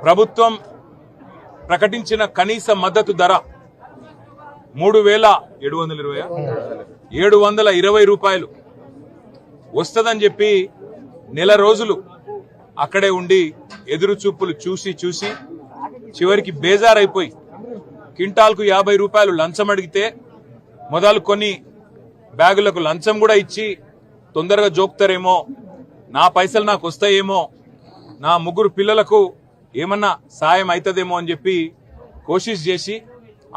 ప్రభుత్వం ప్రకటించిన కనీస మద్దతు ధర 3,720 రూపాయలు వస్తుందని చెప్పి నెల రోజులు అక్కడే ఉండి ఎదురు చూపులు చూసి చివరికి బేజారైపోయి క్వింటాల్కు 50 రూపాయలు లంచం అడిగితే మొదలు కొన్ని బ్యాగులకు లంచం కూడా ఇచ్చి తొందరగా జోక్తారేమో, నా పైసలు నాకు వస్తాయేమో, నా ముగ్గురు పిల్లలకు ఏమన్నా సాయం అవుతుందేమో అని చెప్పి కోషిష్ చేసి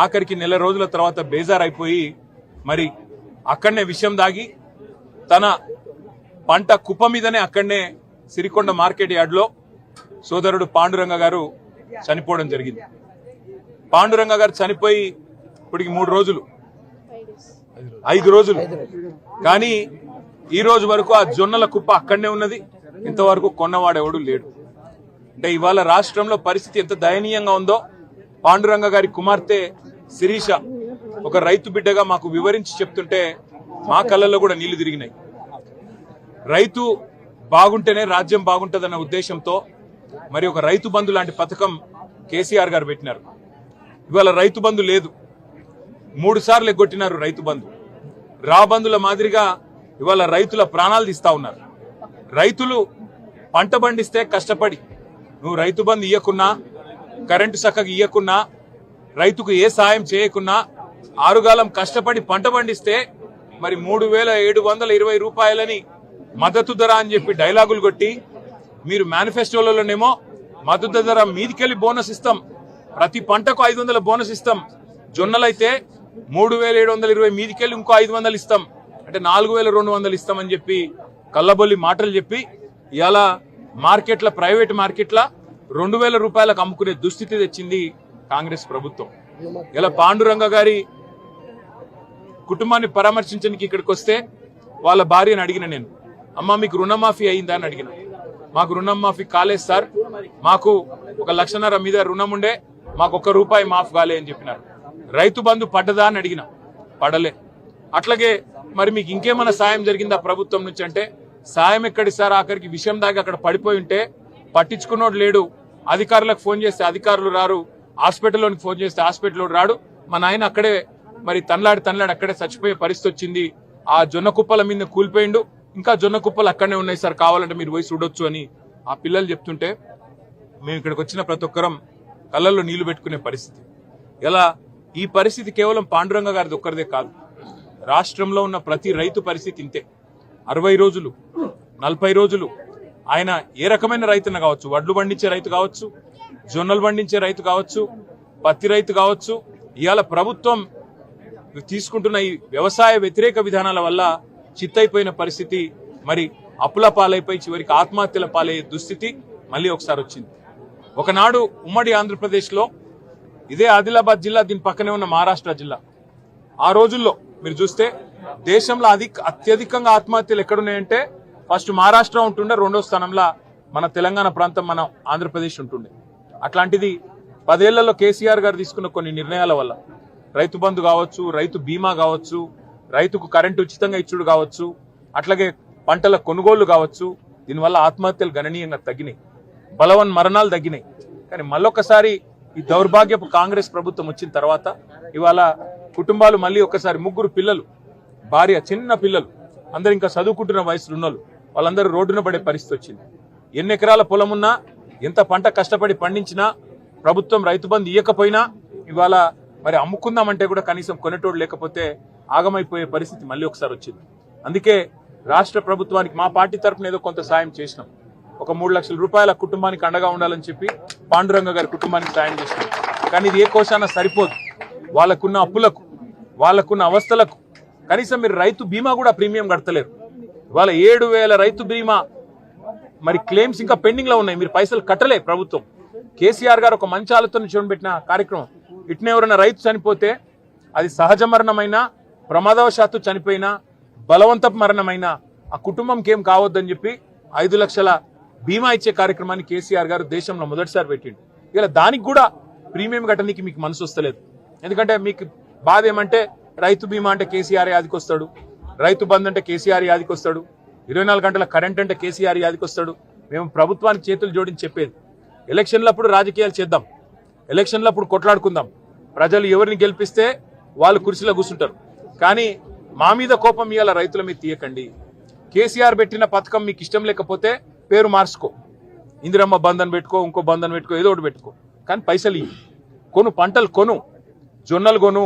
ఆఖరికి నెల రోజుల తర్వాత బేజారైపోయి మరి అక్కడనే విషయం దాగి తన పంట కుప్ప మీదనే అక్కడనే సిరికొండ మార్కెట్ యార్డ్లో సోదరుడు పాండురంగ గారు చనిపోవడం జరిగింది. పాండురంగ గారు చనిపోయి ఇప్పటికి 5 రోజులు కానీ ఈ రోజు వరకు ఆ జొన్నల కుప్ప అక్కడనే ఉన్నది. ఇంతవరకు కొన్నవాడెవడు లేడు. అంటే ఇవాళ రాష్ట్రంలో పరిస్థితి ఎంత దయనీయంగా ఉందో పాండురంగ గారి కుమార్తె శిరీష ఒక రైతు బిడ్డగా మాకు వివరించి చెప్తుంటే మా కళ్ళల్లో కూడా నీళ్లు తిరిగినాయి. రైతు బాగుంటేనే రాజ్యం బాగుంటుందన్న ఉద్దేశంతో మరి ఒక రైతు బంధు లాంటి పథకం కేసీఆర్ గారు పెట్టినారు. ఇవాళ రైతు బంధు లేదు. 3 సార్లు ఎగ్గొట్టినారు రైతు బంధు. రాబందుల మాదిరిగా ఇవాళ రైతుల ప్రాణాలు తీస్తా ఉన్నారు. రైతులు పంట పండిస్తే కష్టపడి నువ్వు రైతు బంధు ఇయ్యకున్నా, కరెంటు చక్కగా ఇయ్యకున్నా, రైతుకు ఏ సాయం చేయకున్నా, ఆరుగాలం కష్టపడి పంట పండిస్తే మరి 3,720 రూపాయలని మద్దతు ధర అని చెప్పి డైలాగులు కొట్టి మీరు మేనిఫెస్టోలలోనేమో మద్దతు ధర మీదికెళ్లి బోనస్ ఇస్తాం, ప్రతి పంటకు 500 బోనస్ ఇస్తాం, జొన్నలైతే 3,720 మీదికెళ్లి ఇంకో 500 ఇస్తాం, అంటే 4,200 ఇస్తామని చెప్పి కల్లబొల్లి మాటలు చెప్పి ఇవాళ మార్కెట్ల ప్రైవేట్ మార్కెట్ల 2,000 రూపాయలకు అమ్ముకునే దుస్థితి తెచ్చింది కాంగ్రెస్ ప్రభుత్వం. ఇలా పాండురంగ గారి కుటుంబాన్ని పరామర్శించడానికి ఇక్కడికి వస్తే వాళ్ళ భార్యను అడిగిన నేను, అమ్మ మీకు రుణమాఫీ అయిందా అని అడిగిన. మాకు రుణం మాఫీ కాలేదు సార్, మాకు 1,5 లక్షల మీద రుణం ఉండే, మాకు 1 రూపాయి మాఫ్ కాలే అని చెప్పినారు. రైతు బంధు పడ్డదా అని అడిగిన, పడలే. అట్లాగే మరి మీకు ఇంకేమైనా సాయం జరిగిందా ప్రభుత్వం నుంచి అంటే, సాయం ఎక్కడి సార్, ఆఖరికి విషయం దాకా అక్కడ పడిపోయి ఉంటే పట్టించుకున్నోడు లేడు, అధికారులకు ఫోన్ చేస్తే అధికారులు రారు, హాస్పిటల్లోనికి ఫోన్ చేస్తే హాస్పిటల్లో రాడు, మా నాయన అక్కడే మరి తన్లాడి అక్కడే చచ్చిపోయే పరిస్థితి వచ్చింది, ఆ జొన్న కుప్పల మీద కూలిపోయిండు, ఇంకా జొన్న కుప్పలు అక్కడనే ఉన్నాయి సార్, కావాలంటే మీరు పోయి చూడొచ్చు అని ఆ పిల్లలు చెప్తుంటే మేము ఇక్కడికి వచ్చిన ప్రతి ఒక్కరం కళ్ళల్లో నీళ్లు పెట్టుకునే పరిస్థితి. ఇలా ఈ పరిస్థితి కేవలం పాండురంగ గారిది ఒక్కరిదే కాదు, రాష్ట్రంలో ఉన్న ప్రతి రైతు పరిస్థితి ఇంతే. 60 రోజులు 40 రోజులు ఆయన ఏ రకమైన రైతున్న కావచ్చు, వడ్లు పండించే రైతు కావచ్చు, జొన్నలు పండించే రైతు కావచ్చు, పత్తి రైతు కావచ్చు, ఇవాళ ప్రభుత్వం తీసుకుంటున్న ఈ వ్యవసాయ వ్యతిరేక విధానాల వల్ల చిత్తైపోయిన పరిస్థితి, మరి అప్పుల పాలైపోయి చివరికి ఆత్మహత్యల పాలయ్యే దుస్థితి మళ్ళీ ఒకసారి వచ్చింది. ఒకనాడు ఉమ్మడి ఆంధ్రప్రదేశ్లో ఇదే ఆదిలాబాద్ జిల్లా, దీని పక్కనే ఉన్న మహారాష్ట్ర జిల్లా, ఆ రోజుల్లో మీరు చూస్తే దేశంలో అత్యధికంగా ఆత్మహత్యలు ఎక్కడున్నాయంటే ఫస్ట్ మహారాష్ట్ర ఉంటుండే, 2వ స్థానంలో మన తెలంగాణ ప్రాంతం, మన ఆంధ్రప్రదేశ్ ఉంటుండే. అట్లాంటిది 10 ఏళ్లలో కేసీఆర్ గారు తీసుకున్న కొన్ని నిర్ణయాల వల్ల రైతు బంధు కావచ్చు, రైతు బీమా కావచ్చు, రైతుకు కరెంటు ఉచితంగా ఇచ్చుడు కావచ్చు, అట్లాగే పంటల కొనుగోళ్లు కావచ్చు, దీనివల్ల ఆత్మహత్యలు గణనీయంగా తగ్గినాయి, బలవన్ మరణాలు తగ్గినాయి. కానీ మళ్ళొక్కసారి ఈ దౌర్భాగ్యపు కాంగ్రెస్ ప్రభుత్వం వచ్చిన తర్వాత ఇవాళ కుటుంబాలు మళ్ళీ ఒక్కసారి 3 పిల్లలు, భార్య, చిన్న పిల్లలు, అందరు ఇంకా చదువుకుంటున్న వయసులో ఉన్నోళ్ళు, వాళ్ళందరూ రోడ్డున పడే పరిస్థితి వచ్చింది. ఎన్ని ఎకరాల పొలం ఉన్నా, ఎంత పంట కష్టపడి పండించినా, ప్రభుత్వం రైతు బంధు ఇవ్వకపోయినా ఇవాళ మరి అమ్ముకుందామంటే కూడా కనీసం కొనేటోడు లేకపోతే ఆగమైపోయే పరిస్థితి మళ్ళీ ఒకసారి వచ్చింది. అందుకే రాష్ట్ర ప్రభుత్వానికి మా పార్టీ తరఫున ఏదో కొంత సాయం చేసినాం. ఒక 3 లక్షల రూపాయల కుటుంబానికి అండగా ఉండాలని చెప్పి పాండురంగ గారి కుటుంబానికి సాయం చేసినాం. కానీ ఇది ఏ కోశాన సరిపోదు. వాళ్ళకున్న అప్పులకు, వాళ్ళకున్న అవస్థలకు కనీసం మీరు రైతు బీమా కూడా ప్రీమియం కడతలేరు. ఇవాళ 7,000 రైతు బీమా మరి క్లెయిమ్స్ ఇంకా పెండింగ్ లో ఉన్నాయి, మీరు పైసలు కట్టలే ప్రభుత్వం. కేసీఆర్ గారు ఒక మంచి ఆలోచన చూడబెట్టిన కార్యక్రమం, ఇట్నే ఎవరైనా రైతు చనిపోతే అది సహజ మరణమైనా, ప్రమాదవశాత్తు చనిపోయినా, బలవంతపు మరణమైనా ఆ కుటుంబంకి ఏం కావద్దని చెప్పి 5 లక్షల బీమా ఇచ్చే కార్యక్రమాన్ని కేసీఆర్ గారు దేశంలో మొదటిసారి పెట్టిండు. ఇలా దానికి కూడా ప్రీమియం కట్టడానికి మీకు మనసు వస్తలేదు. ఎందుకంటే మీకు బాధ ఏమంటే రైతు బీమా అంటే కేసీఆర్ యాదికి వస్తాడు, రైతు బంధు అంటే కేసీఆర్ యాదికి వస్తాడు, 24 గంటల కరెంట్ అంటే కేసీఆర్ యాదికి వస్తాడు. మేము ప్రభుత్వానికి చేతులు జోడించి చెప్పేది, ఎలక్షన్లప్పుడు రాజకీయాలు చేద్దాం, ఎలక్షన్లప్పుడు కొట్లాడుకుందాం. ప్రజలు ఎవరిని గెలిపిస్తే వాళ్ళు కుర్చీలో కూర్చుంటారు. కానీ మా మీద కోపం ఇవాళ రైతుల మీద తీయకండి. కేసీఆర్ పెట్టిన పథకం మీకు ఇష్టం లేకపోతే పేరు మార్చుకో, ఇందిరమ్మ బంధన్ పెట్టుకో, ఇంకో బంధన్ పెట్టుకో, ఏదో ఒకటి పెట్టుకో. కానీ పైసలు ఇవ్వు, కొను, పంటలు కొను, జొన్నలు కొను,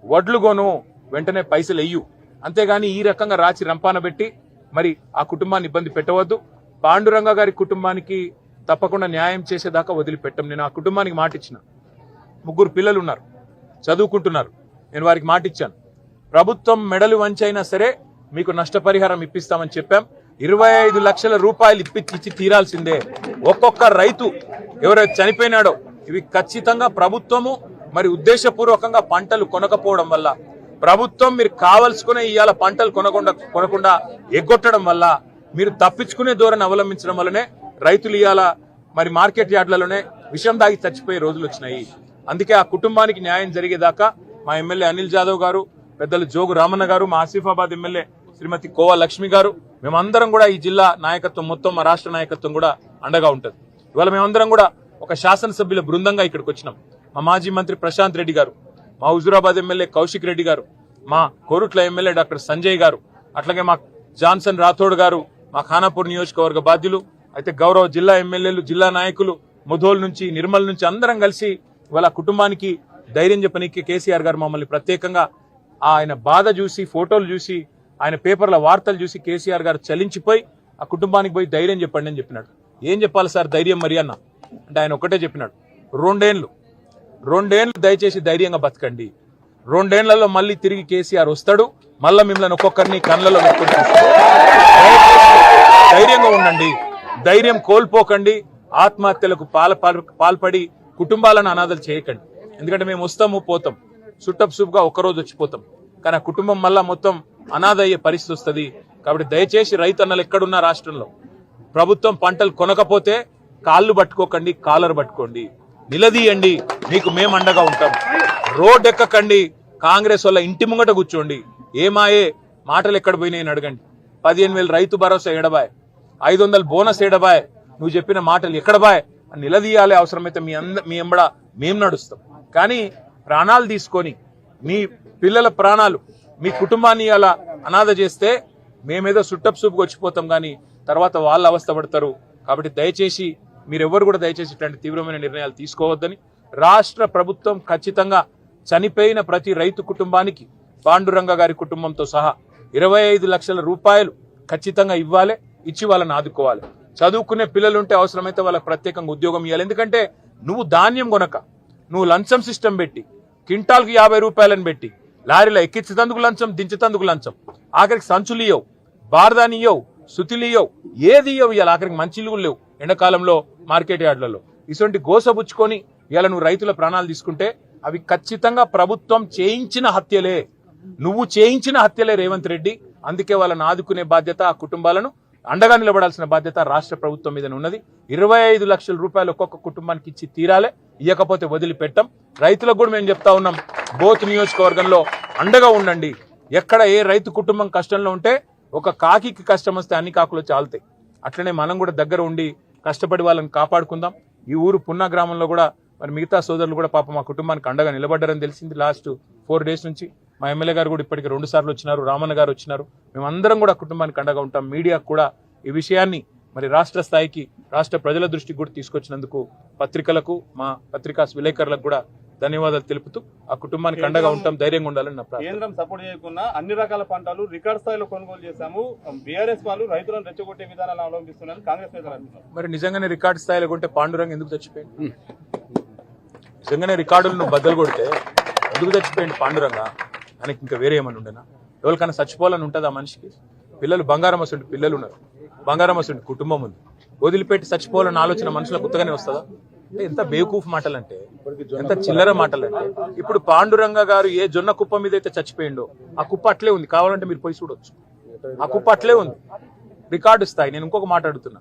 వడ్లు కొను, వెంటనే పైసలు వెయ్యు. అంతేగాని ఈ రకంగా రాచి రంపాన పెట్టి మరి ఆ కుటుంబాన్ని ఇబ్బంది పెట్టవద్దు. పాండురంగ గారి కుటుంబానికి తప్పకుండా న్యాయం చేసేదాకా వదిలిపెట్టం. నేను ఆ కుటుంబానికి మాట ఇచ్చిన. 3 పిల్లలు ఉన్నారు, చదువుకుంటున్నారు. నేను వారికి మాట ఇచ్చాను, ప్రభుత్వం మెడలు వంచైనా సరే మీకు నష్టపరిహారం ఇప్పిస్తామని చెప్పాం. 25 లక్షల రూపాయలు ఇచ్చి తీరాల్సిందే. ఒక్కొక్క రైతు ఎవరైతే చనిపోయినాడో ఇవి ఖచ్చితంగా ప్రభుత్వము మరి ఉద్దేశపూర్వకంగా పంటలు కొనకపోవడం వల్ల, ప్రభుత్వం మీరు కావలసుకునే ఇవాళ పంటలు కొనకుండా ఎగ్గొట్టడం వల్ల, మీరు తప్పించుకునే ధోరణి అవలంబించడం వల్లనే రైతులు ఇవాళ మరి మార్కెట్ యార్డ్లలోనే విషం దాగి చచ్చిపోయే రోజులు వచ్చినాయి. అందుకే ఆ కుటుంబానికి న్యాయం జరిగేదాకా మా ఎమ్మెల్యే అనిల్ జాదవ్ గారు, పెద్దలు జోగు రామన్న గారు, మా ఆసిఫాబాద్ ఎమ్మెల్యే శ్రీమతి కోవా లక్ష్మి గారు, మేమందరం కూడా ఈ జిల్లా నాయకత్వం మొత్తం, మా రాష్ట్ర నాయకత్వం కూడా అండగా ఉంటుంది. ఇవాళ మేమందరం కూడా ఒక శాసనసభ్యుల బృందంగా ఇక్కడికి వచ్చినాం. మా మాజీ మంత్రి ప్రశాంత్ రెడ్డి గారు, మా హుజూరాబాద్ ఎమ్మెల్యే కౌశిక్ రెడ్డి గారు, మా కోరుట్ల ఎమ్మెల్యే డాక్టర్ సంజయ్ గారు, అట్లాగే మా జాన్సన్ రాథోడ్ గారు, మా ఖానాపూర్ నియోజకవర్గ బాధ్యులు, అయితే గౌరవ జిల్లా ఎమ్మెల్యేలు, జిల్లా నాయకులు, ముధోల్ నుంచి, నిర్మల్ నుంచి అందరం కలిసి ఇవాళ కుటుంబానికి ధైర్యం చెప్పనీకి కేసీఆర్ గారు మమ్మల్ని ప్రత్యేకంగా ఆయన బాధ చూసి, ఫోటోలు చూసి, ఆయన పేపర్ల వార్తలు చూసి కేసీఆర్ గారు చలించిపోయి ఆ కుటుంబానికి పోయి ధైర్యం చెప్పండి అని చెప్పినాడు. ఏం చెప్పాలి సార్ ధైర్యం మరి అన్న అంటే ఆయన ఒకటే చెప్పినాడు, 2 ఏళ్ళు దయచేసి ధైర్యంగా బతకండి. 2 ఏళ్లలో మళ్ళీ తిరిగి కేసీఆర్ వస్తాడు, మళ్ళీ మిమ్మల్ని ఒక్కొక్కరిని కళ్ళలో పెట్టుకుని ధైర్యంగా ఉండండి, ధైర్యం కోల్పోకండి, ఆత్మహత్యలకు పాల్పడి కుటుంబాలను అనాథలు చేయకండి. ఎందుకంటే మేము వస్తాము పోతాం, సుట్టపుసుపుగా ఒక్కరోజు వచ్చిపోతాం, కానీ ఆ కుటుంబం మళ్ళా మొత్తం అనాథ అయ్యే పరిస్థితి వస్తుంది. కాబట్టి దయచేసి రైతన్నలు ఎక్కడున్న రాష్ట్రంలో ప్రభుత్వం పంటలు కొనకపోతే కాళ్ళు పట్టుకోకండి, కాలర్ పట్టుకోండి, నిలదీయండి, మీకు మేము అండగా ఉంటాం. రోడ్ ఎక్కకండి, కాంగ్రెస్ వల్ల ఇంటి ముంగట కూర్చోండి. ఏమాయే మాటలు ఎక్కడ పోయినాయని అడగండి. 15,000 రైతు భరోసా ఎడబాయ్, 500 బోనస్ ఎడబాయ్, నువ్వు చెప్పిన మాటలు ఎక్కడ బాయ్ అని నిలదీయాలి. అవసరమైతే మీ ఎంబడ మేము నడుస్తాం. కానీ ప్రాణాలు తీసుకొని మీ పిల్లల ప్రాణాలు, మీ కుటుంబాన్ని అలా అనాథ చేస్తే మేమేదో సుట్టపుసూపుకు వచ్చిపోతాం, కానీ తర్వాత వాళ్ళు అవస్థ పడతారు. కాబట్టి దయచేసి మీరెవరు కూడా దయచేసి ఇట్లాంటి తీవ్రమైన నిర్ణయాలు తీసుకోవద్దని, రాష్ట్ర ప్రభుత్వం ఖచ్చితంగా చనిపోయిన ప్రతి రైతు కుటుంబానికి పాండురంగ గారి కుటుంబంతో సహా 25 లక్షల రూపాయలు ఖచ్చితంగా ఇవ్వాలి, ఇచ్చి వాళ్ళని ఆదుకోవాలి. చదువుకునే పిల్లలుంటే అవసరమైతే వాళ్ళకి ప్రత్యేకంగా ఉద్యోగం ఇవ్వాలి. ఎందుకంటే నువ్వు ధాన్యం కొనక, నువ్వు లంచం సిస్టమ్ పెట్టి, క్వింటాల్కి 50 రూపాయలని పెట్టి లారీలో ఎక్కించేందుకు లంచం, దించేందుకు లంచం, ఆఖరికి సంచులు ఇయ్యవు, బార్దాని ఇయ్యవు, సుతిలు ఇయ్యవు, ఏది ఇయ్యవు. ఇవాళ ఆఖరికి మంచిలు లేవు ఎండాకాలంలో మార్కెట్ యార్డ్లలో. ఇటువంటి గోసబుచ్చుకొని ఇవాళ నువ్వు రైతుల ప్రాణాలు తీసుకుంటే అవి ఖచ్చితంగా ప్రభుత్వం చేయించిన హత్యలే, నువ్వు చేయించిన హత్యలే రేవంత్ రెడ్డి. అందుకే వాళ్ళని ఆదుకునే బాధ్యత, ఆ కుటుంబాలను అండగా నిలబడాల్సిన బాధ్యత రాష్ట్ర ప్రభుత్వం మీద ఉన్నది. 25 లక్షల రూపాయలు ఒక్కొక్క కుటుంబానికి ఇచ్చి తీరాలే, ఇవ్వకపోతే వదిలిపెట్టాం. రైతులకు కూడా మేము చెప్తా ఉన్నాం, బోత్ నియోజకవర్గంలో అండగా ఉండండి. ఎక్కడ ఏ రైతు కుటుంబం కష్టంలో ఉంటే ఒక కాకి కష్టం వస్తే అన్ని కాకులు వచ్చి ఆలుతాయి. అట్లనే మనం కూడా దగ్గర ఉండి కష్టపడి వాళ్ళని కాపాడుకుందాం. ఈ ఊరు పున్నా గ్రామంలో కూడా మరి మిగతా సోదరులు కూడా పాప మా కుటుంబానికి అండగా నిలబడ్డారని తెలిసింది. లాస్ట్ 4 డేస్ నుంచి మా ఎమ్మెల్యే గారు కూడా ఇప్పటికి 2 సార్లు వచ్చినారు, రామన్న గారు వచ్చినారు. మేమందరం కూడా కుటుంబానికి అండగా ఉంటాం. మీడియాకు కూడా ఈ విషయాన్ని మరి రాష్ట్ర స్థాయికి, రాష్ట్ర ప్రజల దృష్టికి కూడా తీసుకొచ్చినందుకు పత్రికలకు, మా పత్రికా విలేకరులకు కూడా ధన్యవాదాలు తెలుపుతూ ఆ కుటుంబానికి అండగా ఉంటాం, ధైర్యంగా ఉండాలని నా ప్రార్థన. కేంద్రం సపోర్ట్ చేయకుండా అన్ని రకాల పంటలు రికార్డ్ స్థాయిలో కొనుగోలు చేశాము, బీఆర్ఎస్ వాళ్ళు రైతులను రెచ్చగొట్టే విధానాలు అవలంబిస్తున్నారు కాంగ్రెస్ నేతలు అంటున్నారు. మరి నిజంగానే రికార్డు స్థాయిలో కొంటే పాండురంగ ఎందుకు చచ్చిపోయింది? నిజంగానే రికార్డులు నువ్వు బద్దలు కొడితే ఎందుకు చచ్చిపోయింది పాండురంగ? ఆయనకి ఇంకా వేరే ఏమన్నా ఉండేనా? ఎవరికైనా చచ్చిపోవాలని ఉంటుంది ఆ మనిషికి? పిల్లలు బంగారం వస్తుంటే పిల్లలు ఉన్నారు, బంగారం వస్తుంటే కుటుంబం ఉంది, వదిలిపెట్టి చచ్చిపోవాలన్న ఆలోచన మనుషులకు కొత్తగానే వస్తుందా? అంటే ఎంత బేవకూఫ్ మాటలంటే, ఎంత చిల్లర మాటలంటే. ఇప్పుడు పాండురంగ గారు ఏ జొన్న కుప్ప మీద అయితే చచ్చిపోయిండో ఆ కుప్ప అట్లే ఉంది, కావాలంటే మీరు పోయి చూడొచ్చు. ఆ కుప్ప అట్లే ఉంది, రికార్డు స్థాయి. నేను ఇంకొక మాట అడుగుతున్నా,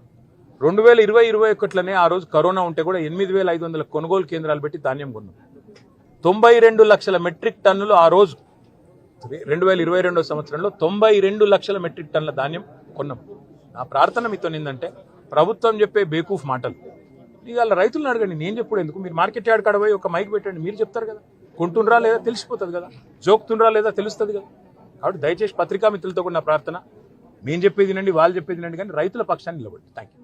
2020-21లోనే ఆ రోజు కరోనా ఉంటే కూడా 8,500 కొనుగోలు కేంద్రాలు పెట్టి ధాన్యం కొన్నాం. 92 లక్షల మెట్రిక్ టన్నులు ఆ రోజు 2022 సంవత్సరంలో 92 లక్షల మెట్రిక్ టన్నుల ధాన్యం కొన్నాం. నా ప్రార్థన మీతో ఏంటంటే, ప్రభుత్వం చెప్పే బేకూఫ్ మాటలు, ఇవాళ రైతులను అడగండి, నేను చెప్పుడు ఎందుకు? మీరు మార్కెట్ యార్డ్ కాడ పోయి ఒక మైక్ పెట్టండి, మీరు చెప్తారు కదా. కొంటుండ్రా లేదా తెలిసిపోతుంది కదా, జోక్తుండ్రా లేదా తెలుస్తుంది కదా. కాబట్టి దయచేసి పత్రికా మిత్రులతో కూడా నా ప్రార్థన, మేము చెప్పేది వినండి, వాళ్ళు చెప్పేది వినండి, కానీ రైతుల పక్షాన్ని నిలబడి. Thank you.